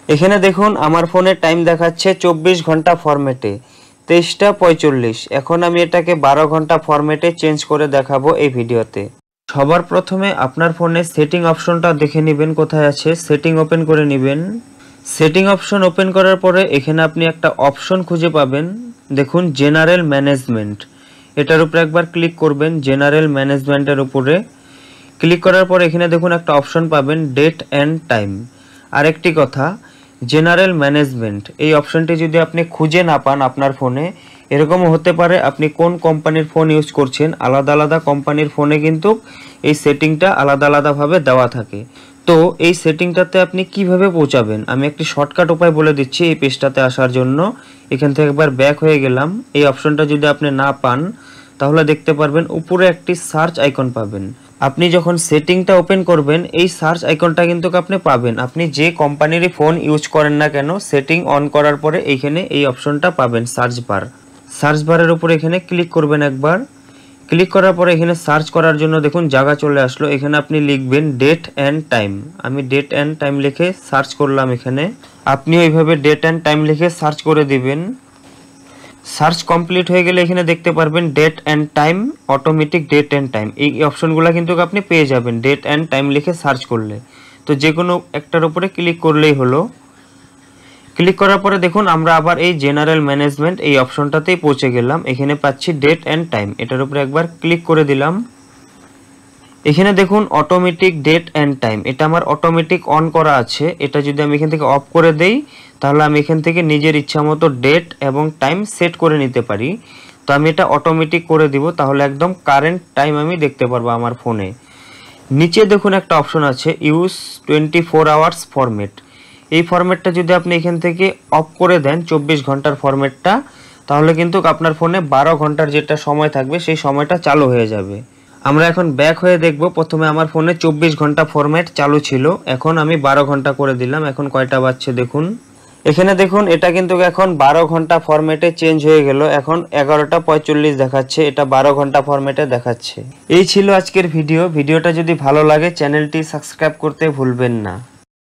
এখানে দেখুন আমার ফোনে টাইম দেখাচ্ছে 24 ঘন্টা ফরম্যাটে 23:45। এখন আমি এটাকে 12 ঘন্টা ফরম্যাটে চেঞ্জ করে দেখাবো এই ভিডিওতে। সবার প্রথমে আপনার ফোনে সেটিং অপশনটা দেখে নেবেন কোথায় আছে, সেটিং ওপেন করে নেবেন। সেটিং অপশন ওপেন করার পরে এখানে আপনি একটা অপশন খুঁজে পাবেন, দেখুন জেনারেল ম্যানেজমেন্ট, এটার উপরে একবার ক্লিক করবেন। জেনারেল ম্যানেজমেন্টের উপরে ক্লিক করার পর এখানে দেখুন একটা অপশন পাবেন ডেট অ্যান্ড টাইম। আরেকটি কথা, জেনারেল ম্যানেজমেন্ট এই অপশনটি যদি আপনি খুঁজে না পান আপনার ফোনে, এরকমও হতে পারে আপনি কোন কোম্পানির ফোন ইউজ করছেন, আলাদা আলাদা কোম্পানির ফোনে কিন্তু এই সেটিংটা আলাদা আলাদাভাবে দেওয়া থাকে। তো এই সেটিংটাতে আপনি কিভাবে পৌঁছাবেন আমি একটি শর্টকাট উপায় বলে দিচ্ছি এই পেজটাতে আসার জন্য। এখান থেকে একবার ব্যাক হয়ে গেলাম। এই অপশনটা যদি আপনি না পান তাহলে দেখতে পারবেন উপরে একটি সার্চ আইকন পাবেন। আপনি যখন সেটিংটা ওপেন করবেন এই সার্চ আইকনটা কিন্তু আপনি পাবেন, আপনি যে কোম্পানিরই ফোন ইউজ করেন না কেন সেটিং অন করার পরে এইখানে এই অপশনটা পাবেন সার্চ বার। সার্চ বারের উপর এখানে ক্লিক করবেন একবার। ক্লিক করার পরে এখানে সার্চ করার জন্য দেখুন জায়গা চলে আসলো, এখানে আপনি লিখবেন ডেট অ্যান্ড টাইম। আমি ডেট অ্যান্ড টাইম লিখে সার্চ করলাম। এখানে আপনিও এইভাবে ডেট অ্যান্ড টাইম লিখে সার্চ করে দিবেন। সার্চ কমপ্লিট হয়ে গেলে এখানে দেখতে পারবেন date and time, automatic date and time, এই অপশনগুলো কিন্তু আপনি পেয়ে যাবেন ডেট অ্যান্ড টাইম লিখে সার্চ করলে। তো যে কোনো একটার উপরে ক্লিক করলেই হলো। ক্লিক করার পরে দেখুন আমরা আবার এই জেনারেল ম্যানেজমেন্ট এই অপশনটাতেই পৌঁছে গেলাম। এখানে পাচ্ছি ডেট অ্যান্ড টাইম, এটার উপরে একবার ক্লিক করে দিলাম। এখানে দেখুন অটোমেটিক ডেট অ্যান্ড টাইম, এটা আমার অটোমেটিক অন করা আছে। এটা যদি আমি এখান থেকে অফ করে দেই তাহলে আমি এখান থেকে নিজের ইচ্ছা মতো ডেট এবং টাইম সেট করে নিতে পারি। তো আমি এটা অটোমেটিক করে দিব, তাহলে একদম কারেন্ট টাইম আমি দেখতে পারবো আমার ফোনে। নিচে দেখুন একটা অপশন আছে ইউজ 24 আওয়ার্স ফরম্যাট। এই ফরম্যাটটা যদি আপনি এখান থেকে অফ করে দেন 24 ঘন্টার ফরম্যাটটা, তাহলে কিন্তু আপনার ফোনে 12 ঘন্টার যেটা সময় থাকবে সেই সময়টা চালু হয়ে যাবে। আমরা এখন ব্যাক হয়ে দেখব। প্রথমে আমার ফোনে 24 ঘন্টা ফরম্যাট চালু ছিল, এখন আমি 12 ঘন্টা করে দিলাম। এখন কয়টা বাজছে দেখুন, এখানে দেখুন এটা কিন্তু এখন 12 ঘন্টা ফরম্যাটে চেঞ্জ হয়ে গেল। এখন 11:45 দেখাচ্ছে, এটা 12 ঘন্টা ফরম্যাটে দেখাচ্ছে। এই ছিল আজকের ভিডিওটা যদি ভালো লাগে চ্যানেলটি সাবস্ক্রাইব করতে ভুলবেন না।